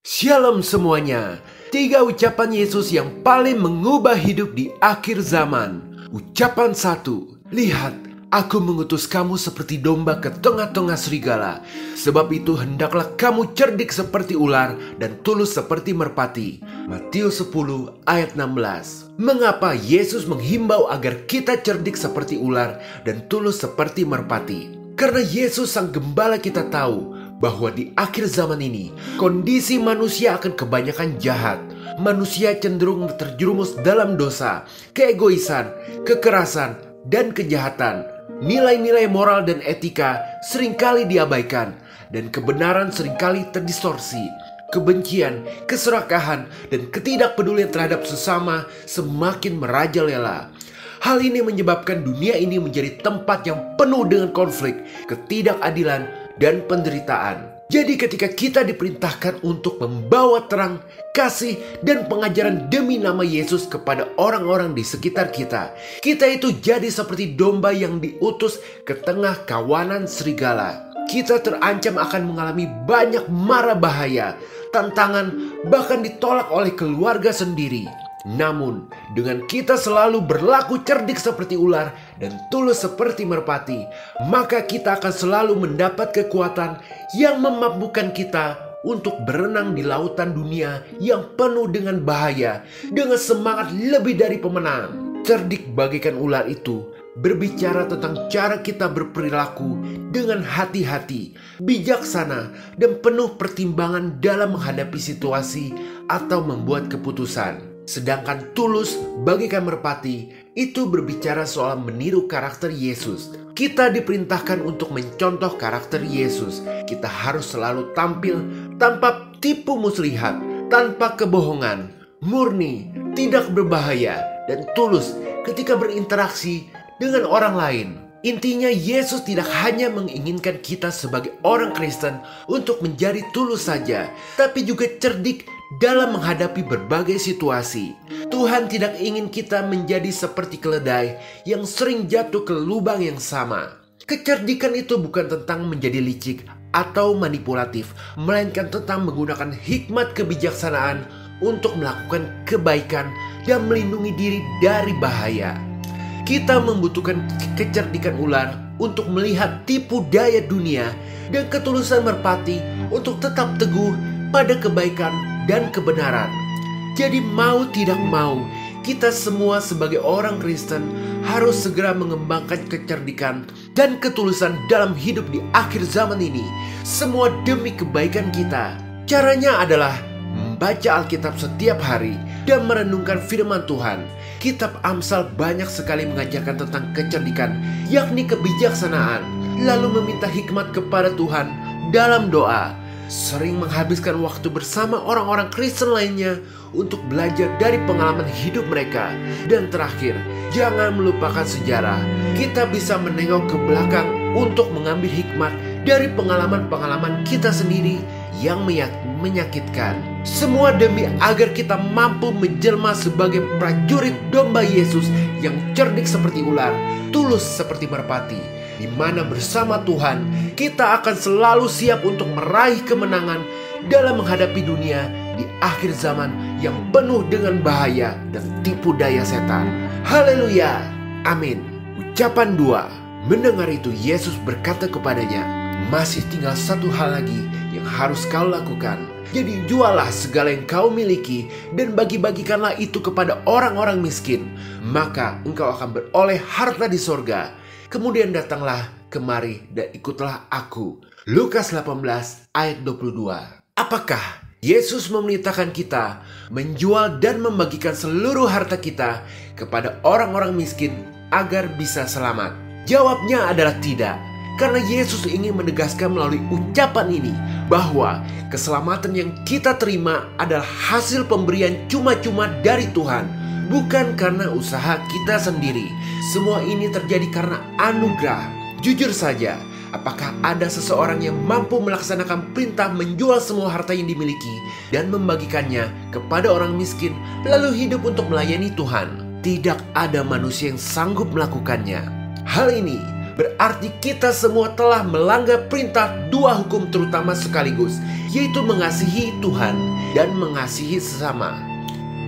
Shalom semuanya. 3 ucapan Yesus yang paling mengubah hidup di akhir zaman. Ucapan 1. Lihat, aku mengutus kamu seperti domba ke tengah-tengah serigala. Sebab itu hendaklah kamu cerdik seperti ular dan tulus seperti merpati. Matius 10 ayat 16. Mengapa Yesus menghimbau agar kita cerdik seperti ular dan tulus seperti merpati? Karena Yesus sang gembala kita tahu bahwa di akhir zaman ini kondisi manusia akan kebanyakan jahat. Manusia cenderung terjerumus dalam dosa, keegoisan, kekerasan, dan kejahatan. Nilai-nilai moral dan etika seringkali diabaikan, dan kebenaran seringkali terdistorsi. Kebencian, keserakahan, dan ketidakpedulian terhadap sesama semakin merajalela. Hal ini menyebabkan dunia ini menjadi tempat yang penuh dengan konflik, ketidakadilan, dan penderitaan. Jadi ketika kita diperintahkan untuk membawa terang, kasih, dan pengajaran demi nama Yesus kepada orang-orang di sekitar kita, kita itu jadi seperti domba yang diutus ke tengah kawanan serigala. Kita terancam akan mengalami banyak mara bahaya, tantangan, bahkan ditolak oleh keluarga sendiri. Namun, dengan kita selalu berlaku cerdik seperti ular dan tulus seperti merpati, maka kita akan selalu mendapat kekuatan yang memampukan kita untuk berenang di lautan dunia yang penuh dengan bahaya dengan semangat lebih dari pemenang. Cerdik bagaikan ular itu berbicara tentang cara kita berperilaku dengan hati-hati, bijaksana, dan penuh pertimbangan dalam menghadapi situasi atau membuat keputusan. Sedangkan tulus bagaikan merpati itu berbicara soal meniru karakter Yesus. Kita diperintahkan untuk mencontoh karakter Yesus. Kita harus selalu tampil tanpa tipu muslihat, tanpa kebohongan, murni, tidak berbahaya, dan tulus ketika berinteraksi dengan orang lain. Intinya Yesus tidak hanya menginginkan kita sebagai orang Kristen untuk menjadi tulus saja, tapi juga cerdik dalam menghadapi berbagai situasi. Tuhan tidak ingin kita menjadi seperti keledai yang sering jatuh ke lubang yang sama. Kecerdikan itu bukan tentang menjadi licik atau manipulatif, melainkan tentang menggunakan hikmat kebijaksanaan untuk melakukan kebaikan dan melindungi diri dari bahaya. Kita membutuhkan kecerdikan ular untuk melihat tipu daya dunia dan ketulusan merpati untuk tetap teguh pada kebaikan dan kebenaran. Jadi mau tidak mau, kita semua sebagai orang Kristen harus segera mengembangkan kecerdikan dan ketulusan dalam hidup di akhir zaman ini. Semua demi kebaikan kita. Caranya adalah membaca Alkitab setiap hari dan merenungkan firman Tuhan. Kitab Amsal banyak sekali mengajarkan tentang kecerdikan, yakni kebijaksanaan, lalu meminta hikmat kepada Tuhan dalam doa. Sering menghabiskan waktu bersama orang-orang Kristen lainnya untuk belajar dari pengalaman hidup mereka. Dan terakhir, jangan melupakan sejarah. Kita bisa menengok ke belakang untuk mengambil hikmat dari pengalaman-pengalaman kita sendiri yang menyakitkan. Semua demi agar kita mampu menjelma sebagai prajurit domba Yesus yang cerdik seperti ular, tulus seperti merpati, di mana bersama Tuhan kita akan selalu siap untuk meraih kemenangan dalam menghadapi dunia di akhir zaman yang penuh dengan bahaya dan tipu daya setan. Haleluya, amin. Ucapan 2. Mendengar itu Yesus berkata kepadanya, masih tinggal satu hal lagi yang harus kau lakukan. Jadi jualah segala yang kau miliki dan bagi-bagikanlah itu kepada orang-orang miskin. Maka engkau akan beroleh harta di sorga. Kemudian datanglah kemari dan ikutlah aku. Lukas 18 ayat 22. Apakah Yesus memerintahkan kita menjual dan membagikan seluruh harta kita kepada orang-orang miskin agar bisa selamat? Jawabnya adalah tidak. Karena Yesus ingin menegaskan melalui ucapan ini bahwa keselamatan yang kita terima adalah hasil pemberian cuma-cuma dari Tuhan, bukan karena usaha kita sendiri. Semua ini terjadi karena anugerah. Jujur saja, apakah ada seseorang yang mampu melaksanakan perintah menjual semua harta yang dimiliki dan membagikannya kepada orang miskin, lalu hidup untuk melayani Tuhan? Tidak ada manusia yang sanggup melakukannya. Hal ini berarti kita semua telah melanggar perintah dua hukum terutama sekaligus, yaitu mengasihi Tuhan dan mengasihi sesama.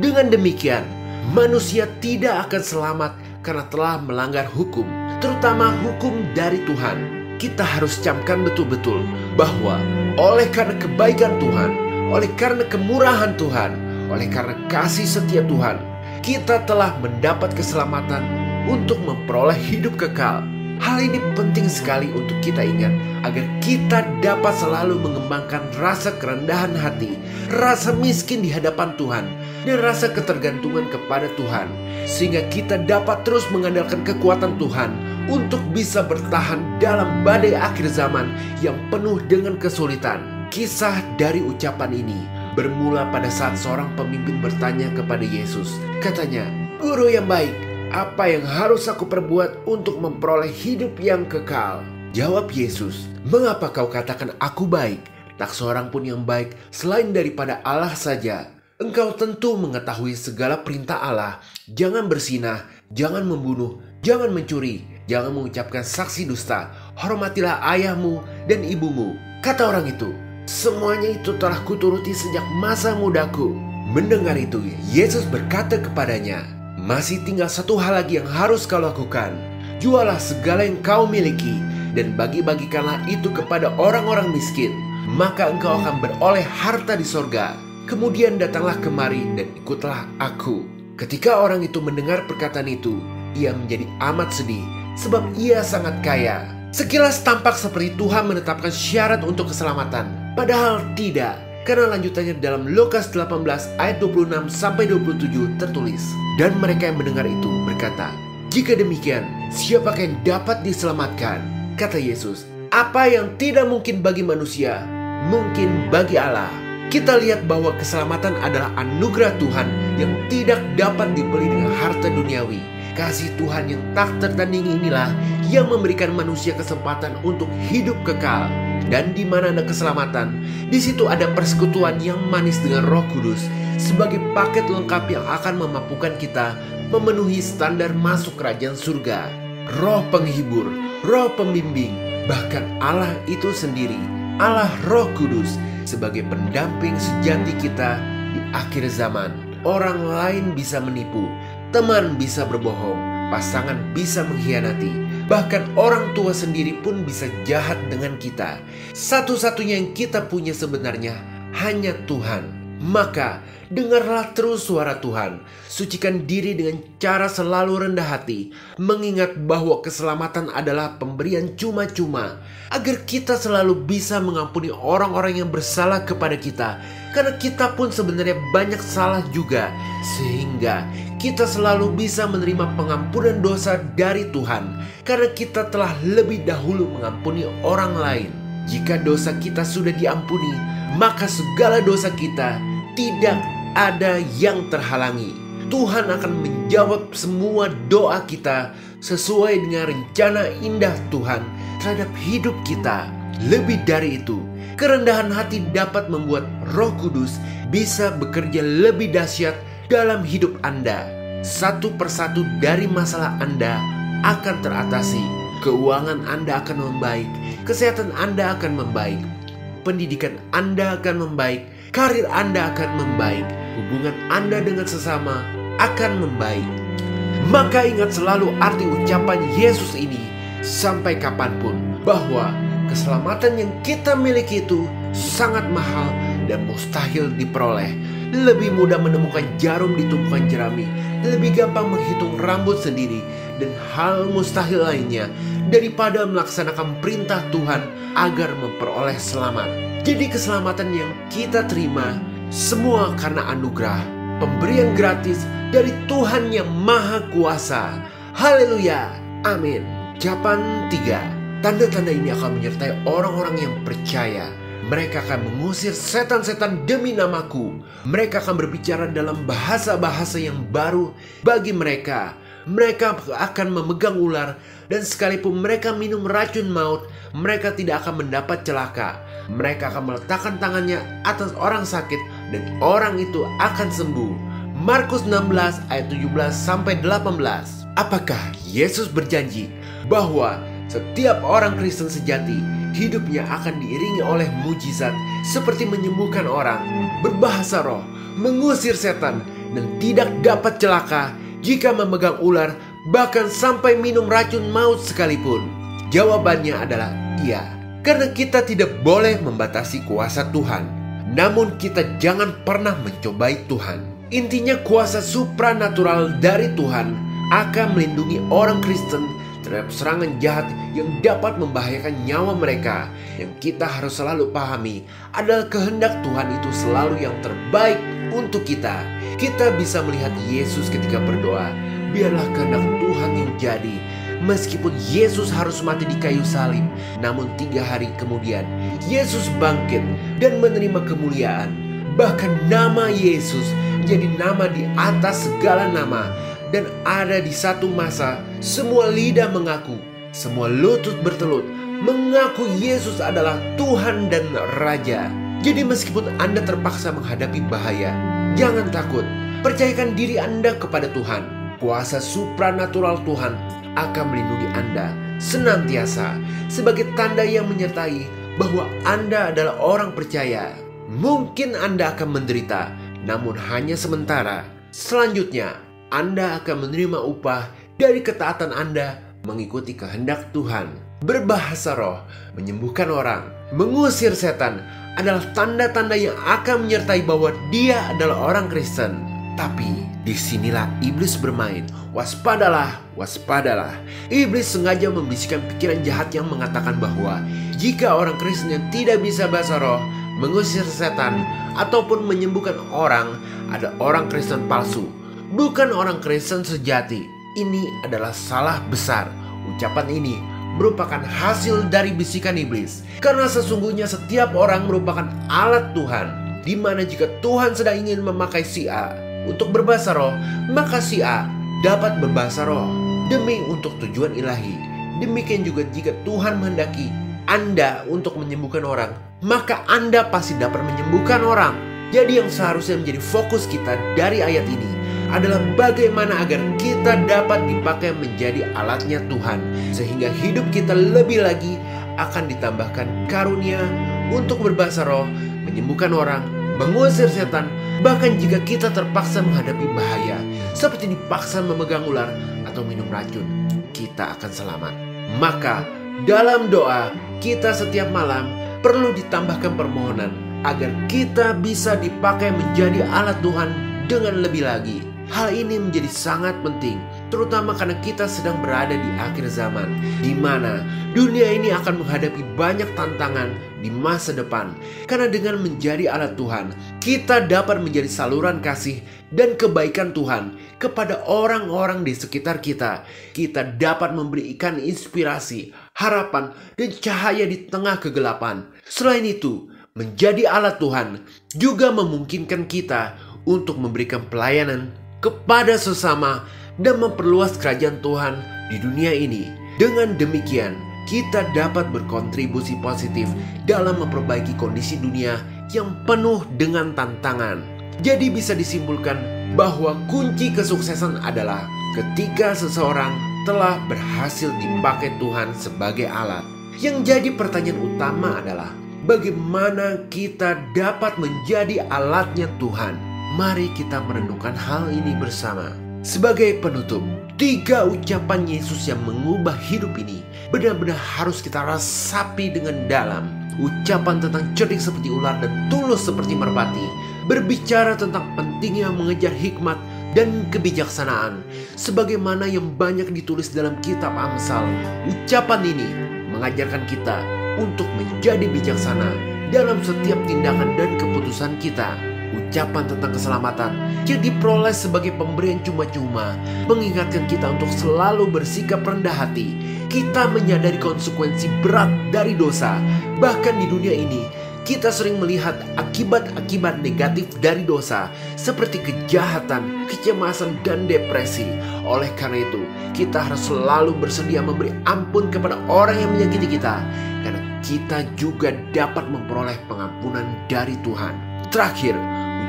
Dengan demikian, manusia tidak akan selamat karena telah melanggar hukum, terutama hukum dari Tuhan. Kita harus camkan betul-betul bahwa oleh karena kebaikan Tuhan, oleh karena kemurahan Tuhan, oleh karena kasih setia Tuhan, kita telah mendapat keselamatan untuk memperoleh hidup kekal. Hal ini penting sekali untuk kita ingat agar kita dapat selalu mengembangkan rasa kerendahan hati, rasa miskin di hadapan Tuhan, dan rasa ketergantungan kepada Tuhan, sehingga kita dapat terus mengandalkan kekuatan Tuhan untuk bisa bertahan dalam badai akhir zaman yang penuh dengan kesulitan. Kisah dari ucapan ini bermula pada saat seorang pemimpin bertanya kepada Yesus. Katanya, "Guru yang baik, apa yang harus aku perbuat untuk memperoleh hidup yang kekal?" Jawab Yesus, "Mengapa kau katakan aku baik? Tak seorang pun yang baik selain daripada Allah saja. Engkau tentu mengetahui segala perintah Allah. Jangan berzinah, jangan membunuh, jangan mencuri, jangan mengucapkan saksi dusta, hormatilah ayahmu dan ibumu." Kata orang itu, "Semuanya itu telah kuturuti sejak masa mudaku." Mendengar itu, Yesus berkata kepadanya, "Masih tinggal satu hal lagi yang harus kau lakukan. Jualah segala yang kau miliki dan bagi-bagikanlah itu kepada orang-orang miskin. Maka engkau akan beroleh harta di sorga. Kemudian datanglah kemari dan ikutlah aku." Ketika orang itu mendengar perkataan itu, ia menjadi amat sedih sebab ia sangat kaya. Sekilas tampak seperti Tuhan menetapkan syarat untuk keselamatan, padahal tidak. Karena lanjutannya dalam Lukas 18 ayat 26-27 tertulis, "Dan mereka yang mendengar itu berkata, 'Jika demikian, siapakah yang dapat diselamatkan?' Kata Yesus, 'Apa yang tidak mungkin bagi manusia, mungkin bagi Allah.'" Kita lihat bahwa keselamatan adalah anugerah Tuhan yang tidak dapat dibeli dengan harta duniawi. Kasih Tuhan yang tak tertandingi inilah yang memberikan manusia kesempatan untuk hidup kekal. Dan di mana ada keselamatan, di situ ada persekutuan yang manis dengan Roh Kudus sebagai paket lengkap yang akan memampukan kita memenuhi standar masuk kerajaan surga. Roh penghibur, Roh pembimbing, bahkan Allah itu sendiri, Allah Roh Kudus sebagai pendamping sejati kita di akhir zaman. Orang lain bisa menipu, teman bisa berbohong, pasangan bisa mengkhianati, bahkan orang tua sendiri pun bisa jahat dengan kita. Satu-satunya yang kita punya sebenarnya hanya Tuhan. Maka dengarlah terus suara Tuhan. Sucikan diri dengan cara selalu rendah hati, mengingat bahwa keselamatan adalah pemberian cuma-cuma, agar kita selalu bisa mengampuni orang-orang yang bersalah kepada kita. Karena kita pun sebenarnya banyak salah juga, sehingga kita selalu bisa menerima pengampunan dosa dari Tuhan, karena kita telah lebih dahulu mengampuni orang lain. Jika dosa kita sudah diampuni, maka segala dosa kita tidak ada yang terhalangi. Tuhan akan menjawab semua doa kita sesuai dengan rencana indah Tuhan terhadap hidup kita. Lebih dari itu, kerendahan hati dapat membuat Roh Kudus bisa bekerja lebih dahsyat dalam hidup Anda. Satu persatu dari masalah Anda akan teratasi. Keuangan Anda akan membaik, kesehatan Anda akan membaik, pendidikan Anda akan membaik, karir Anda akan membaik, hubungan Anda dengan sesama akan membaik. Maka ingat selalu arti ucapan Yesus ini sampai kapanpun, bahwa keselamatan yang kita miliki itu sangat mahal dan mustahil diperoleh. Lebih mudah menemukan jarum di tumpukan jerami, lebih gampang menghitung rambut sendiri, dan hal mustahil lainnya daripada melaksanakan perintah Tuhan agar memperoleh selamat. Jadi keselamatan yang kita terima semua karena anugerah, pemberian gratis dari Tuhan yang Maha Kuasa. Haleluya, amin. Ucapan 3. Tanda-tanda ini akan menyertai orang-orang yang percaya. Mereka akan mengusir setan-setan demi namaku. Mereka akan berbicara dalam bahasa-bahasa yang baru bagi mereka. Mereka akan memegang ular, dan sekalipun mereka minum racun maut, mereka tidak akan mendapat celaka. Mereka akan meletakkan tangannya atas orang sakit, dan orang itu akan sembuh. Markus 16 ayat 17-18. Apakah Yesus berjanji bahwa Setiap orang Kristen sejati, hidupnya akan diiringi oleh mujizat seperti menyembuhkan orang, berbahasa roh, mengusir setan, dan tidak dapat celaka jika memegang ular, bahkan sampai minum racun maut sekalipun. Jawabannya adalah iya, karena kita tidak boleh membatasi kuasa Tuhan. Namun kita jangan pernah mencobai Tuhan. Intinya kuasa supranatural dari Tuhan akan melindungi orang Kristen terhadap serangan jahat yang dapat membahayakan nyawa mereka. Yang kita harus selalu pahami adalah kehendak Tuhan itu selalu yang terbaik untuk kita. Kita bisa melihat Yesus ketika berdoa, biarlah kehendak Tuhan yang jadi. Meskipun Yesus harus mati di kayu salib, namun 3 hari kemudian Yesus bangkit dan menerima kemuliaan. Bahkan nama Yesus jadi nama di atas segala nama. Dan ada di satu masa semua lidah mengaku, semua lutut bertelut mengaku Yesus adalah Tuhan dan Raja. Jadi meskipun Anda terpaksa menghadapi bahaya, jangan takut. Percayakan diri Anda kepada Tuhan. Kuasa supranatural Tuhan akan melindungi Anda senantiasa sebagai tanda yang menyertai bahwa Anda adalah orang percaya. Mungkin Anda akan menderita, namun hanya sementara. Selanjutnya, Anda akan menerima upah dari ketaatan Anda mengikuti kehendak Tuhan. Berbahasa roh, menyembuhkan orang, mengusir setan adalah tanda-tanda yang akan menyertai bahwa dia adalah orang Kristen. Tapi disinilah iblis bermain. Waspadalah, waspadalah. Iblis sengaja membisikkan pikiran jahat yang mengatakan bahwa jika orang Kristen yang tidak bisa bahasa roh, mengusir setan, ataupun menyembuhkan orang ada orang Kristen palsu, bukan orang Kristen sejati. Ini adalah salah besar. Ucapan ini merupakan hasil dari bisikan iblis. Karena sesungguhnya setiap orang merupakan alat Tuhan, di mana jika Tuhan sedang ingin memakai si A untuk berbahasa roh, maka si A dapat berbahasa roh demi untuk tujuan ilahi. Demikian juga jika Tuhan menghendaki Anda untuk menyembuhkan orang, maka Anda pasti dapat menyembuhkan orang. Jadi yang seharusnya menjadi fokus kita dari ayat ini adalah bagaimana agar kita dapat dipakai menjadi alatnya Tuhan, sehingga hidup kita lebih lagi akan ditambahkan karunia untuk berbahasa roh, menyembuhkan orang, mengusir setan. Bahkan jika kita terpaksa menghadapi bahaya seperti dipaksa memegang ular atau minum racun, kita akan selamat. Maka dalam doa kita setiap malam perlu ditambahkan permohonan agar kita bisa dipakai menjadi alat Tuhan dengan lebih lagi. Hal ini menjadi sangat penting, terutama karena kita sedang berada di akhir zaman, di mana dunia ini akan menghadapi banyak tantangan di masa depan. Karena dengan menjadi alat Tuhan, kita dapat menjadi saluran kasih dan kebaikan Tuhan kepada orang-orang di sekitar kita. Kita dapat memberikan inspirasi, harapan, dan cahaya di tengah kegelapan. Selain itu, menjadi alat Tuhan juga memungkinkan kita untuk memberikan pelayanan kepada sesama dan memperluas kerajaan Tuhan di dunia ini. Dengan demikian, kita dapat berkontribusi positif dalam memperbaiki kondisi dunia yang penuh dengan tantangan. Jadi bisa disimpulkan bahwa kunci kesuksesan adalah ketika seseorang telah berhasil dipakai Tuhan sebagai alat. Yang jadi pertanyaan utama adalah bagaimana kita dapat menjadi alatnya Tuhan. Mari kita merenungkan hal ini bersama. Sebagai penutup, 3 ucapan Yesus yang mengubah hidup ini benar-benar harus kita resapi dengan dalam. Ucapan tentang cerdik seperti ular dan tulus seperti merpati berbicara tentang pentingnya mengejar hikmat dan kebijaksanaan, sebagaimana yang banyak ditulis dalam kitab Amsal. Ucapan ini mengajarkan kita untuk menjadi bijaksana dalam setiap tindakan dan keputusan kita. Ucapan tentang keselamatan yang diperoleh sebagai pemberian cuma-cuma mengingatkan kita untuk selalu bersikap rendah hati. Kita menyadari konsekuensi berat dari dosa. Bahkan di dunia ini kita sering melihat akibat-akibat negatif dari dosa, seperti kejahatan, kecemasan, dan depresi. Oleh karena itu, kita harus selalu bersedia memberi ampun kepada orang yang menyakiti kita, karena kita juga dapat memperoleh pengampunan dari Tuhan. Terakhir,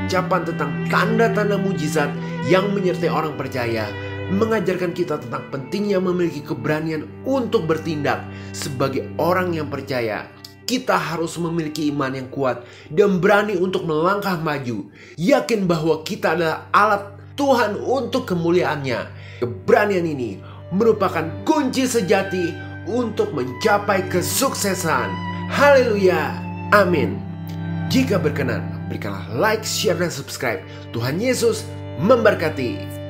ucapan tentang tanda-tanda mujizat yang menyertai orang percaya mengajarkan kita tentang pentingnya memiliki keberanian untuk bertindak. Sebagai orang yang percaya, kita harus memiliki iman yang kuat dan berani untuk melangkah maju, yakin bahwa kita adalah alat Tuhan untuk kemuliaan-Nya. Keberanian ini merupakan kunci sejati untuk mencapai kesuksesan. Haleluya, amin. Jika berkenan, berikanlah like, share, dan subscribe. Tuhan Yesus memberkati.